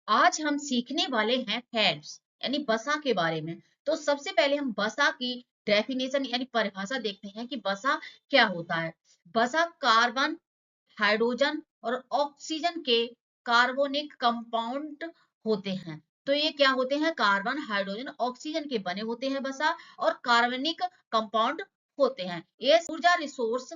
आज हम सीखने वाले हैं फैट्स यानी वसा के बारे में। तो सबसे पहले हम वसा की डेफिनेशन यानी परिभाषा देखते हैं कि वसा क्या होता है। वसा कार्बन, हाइड्रोजन और ऑक्सीजन के कार्बोनिक कंपाउंड होते हैं। तो ये क्या होते हैं? कार्बन, हाइड्रोजन, ऑक्सीजन के बने होते हैं वसा, और कार्बनिक कंपाउंड होते हैं। ये ऊर्जा रिसोर्स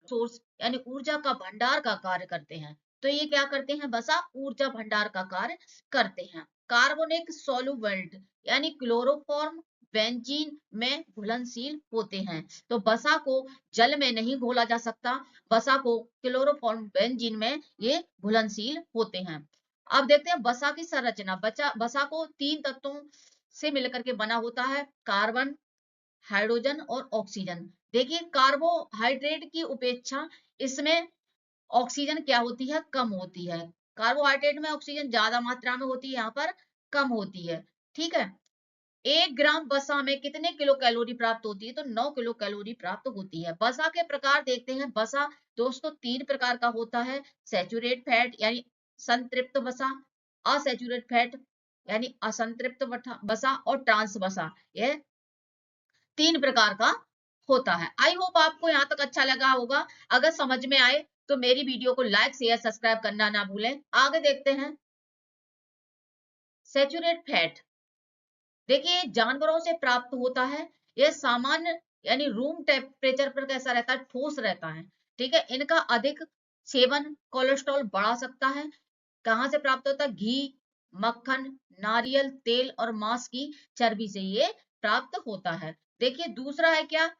सोर्स यानी ऊर्जा का भंडार का कार्य करते हैं। तो ये क्या करते हैं? वसा ऊर्जा भंडार का कार्य करते हैं। कार्बोनिक सॉल्युबल्ट यानी क्लोरोफॉर्म, बेंजीन में घुलनशील होते हैं। तो वसा को जल में नहीं घोला जा सकता, वसा को क्लोरोफॉर्म बेंजीन में ये घुलनशील होते हैं। अब देखते हैं वसा की संरचना। वसा को 3 तत्वों से मिलकर के बना होता है, कार्बन, हाइड्रोजन और ऑक्सीजन। देखिए कार्बोहाइड्रेट की उपेक्षा इसमें ऑक्सीजन क्या होती है? कम होती है। कार्बोहाइड्रेट में ऑक्सीजन ज्यादा मात्रा में होती है, यहाँ पर कम होती है। ठीक है। 1 ग्राम वसा में कितने किलो कैलोरी प्राप्त होती है? तो 9 किलो कैलोरी प्राप्त होती है। वसा के प्रकार देखते हैं। वसा दोस्तों 3 प्रकार का होता है, सैचुरेट फैट यानी संतृप्त वसा, असैचुरेट फैट यानी असंतृप्त वसा, और ट्रांस वसा। यह 3 प्रकार का होता है। आई होप आपको यहाँ तक अच्छा लगा होगा। अगर समझ में आए तो मेरी वीडियो को लाइक, शेयर, सब्सक्राइब करना ना भूलें। आगे देखते हैं सैचुरेट फैट। देखिए जानवरों से प्राप्त होता है। यह सामान्य यानी रूम टेम्परेचर पर कैसा रहता है? ठोस रहता है। ठीक है। इनका अधिक सेवन कोलेस्ट्रॉल बढ़ा सकता है। कहाँ से प्राप्त होता है? घी, मक्खन, नारियल तेल और मांस की चर्बी से ये प्राप्त होता है। देखिए दूसरा है क्या?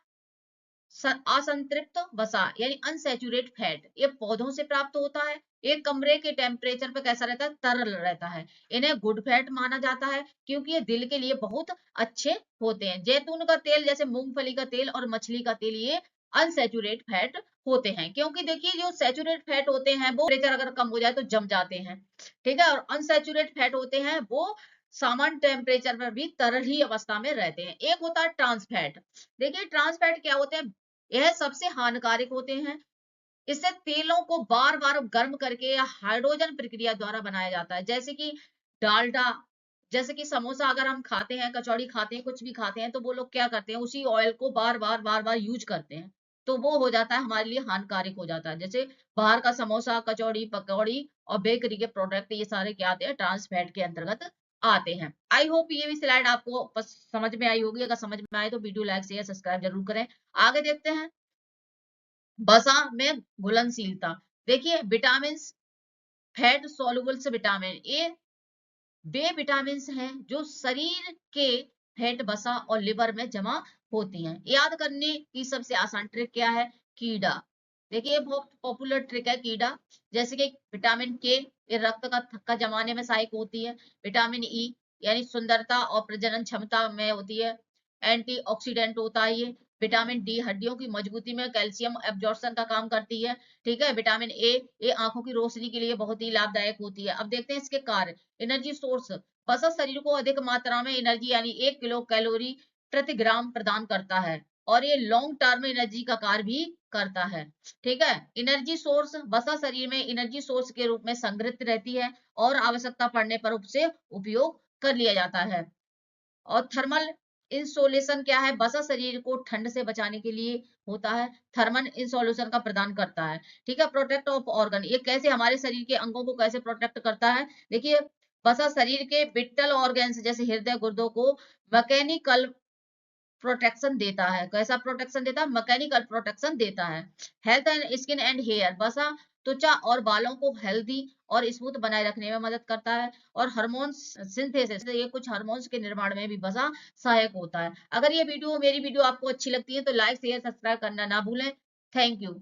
असंतृप्त वसा यानी अनसैचुरेट फैट। ये पौधों से प्राप्त होता है। एक कमरे के टेम्परेचर पे कैसा रहता है? तरल रहता है। इन्हें गुड फैट माना जाता है क्योंकि ये दिल के लिए बहुत अच्छे होते हैं। जैतून का तेल, जैसे मूंगफली का तेल और मछली का तेल, ये अनसैचुरेट फैट होते हैं। क्योंकि देखिए जो सैचुरेट फैट होते हैं वो टेम्परेचर अगर कम हो जाए तो जम जाते हैं। ठीक है। और अनसैचुरेट फैट होते हैं वो सामान्य टेम्परेचर पर भी तरल ही अवस्था में रहते हैं। एक होता है ट्रांस फैट। देखिए ट्रांस फैट क्या होते हैं? यह सबसे हानिकारक होते हैं। इससे तेलों को बार बार गर्म करके या हाइड्रोजन प्रक्रिया द्वारा बनाया जाता है। जैसे कि डालडा, जैसे कि समोसा अगर हम खाते हैं, कचौड़ी खाते हैं, कुछ भी खाते हैं, तो वो लोग क्या करते हैं? उसी ऑयल को बार बार यूज करते हैं। तो वो हो जाता है हमारे लिए हानिकारक हो जाता है। जैसे बाहर का समोसा, कचौड़ी, पकौड़ी और बेकरी के प्रोडक्ट, ये सारे क्या आते हैं? ट्रांस फैट के अंतर्गत आते हैं। आई होप ये भी स्लाइड आपको समझ में आई होगी। अगर समझ में आए तो वीडियो लाइक, शेयर, सब्सक्राइब जरूर करें। आगे देखते हैं वसा में घुलनशीलता। देखिए विटामिन, फैट सोलुबल्स विटामिन, ये वे विटामिन हैं जो शरीर के फैट, वसा और लिवर में जमा होती हैं। याद करने की सबसे आसान ट्रिक क्या है? कीड़ा। देखिए बहुत पॉपुलर ट्रिक है कीड़ा। जैसे कि विटामिन के, ये रक्त का थक्का जमाने में सहायक होती है। विटामिन ई यानी सुंदरता और प्रजनन क्षमता में होती है। एंटीऑक्सीडेंट होता है ये। विटामिन डी हड्डियों की मजबूती में कैल्शियम एब्जॉर्प्शन का काम करती है। ठीक है। विटामिन ए, ये आंखों की रोशनी के लिए बहुत ही लाभदायक होती है। अब देखते हैं इसके कार्य। Energy source. वसा शरीर को अधिक मात्रा में एनर्जी यानी 1 किलो कैलोरी प्रति ग्राम प्रदान करता है, और ये लॉन्ग टर्म एनर्जी का कार्य भी करता है। ठीक है। Energy source. वसा शरीर में एनर्जी सोर्स के रूप में संग्रहित रहती है और आवश्यकता पड़ने पर उससे उपयोग कर लिया जाता है। और थर्मल इंसोलेशन क्या है? वसा शरीर को ठंड से बचाने के लिए होता है। थर्मल इंसोलेशन का प्रदान करता है। ठीक है। प्रोटेक्ट ऑफ ऑर्गन, ये कैसे हमारे शरीर के अंगों को कैसे प्रोटेक्ट करता है? देखिए वसा शरीर के विटल ऑर्गन्स जैसे हृदय, गुर्दों को मैकेनिकल प्रोटेक्शन देता है। कैसा प्रोटेक्शन देता है? मैकेनिकल प्रोटेक्शन देता है। Health and skin and hair. वसा त्वचा और बालों को हेल्दी और स्मूथ बनाए रखने में मदद करता है। और हार्मोन्स सिंथेसिस, ये कुछ हार्मोन्स के निर्माण में भी वसा सहायक होता है। अगर ये वीडियो, मेरी वीडियो आपको अच्छी लगती है तो लाइक, शेयर, सब्सक्राइब करना ना भूलें। Thank you.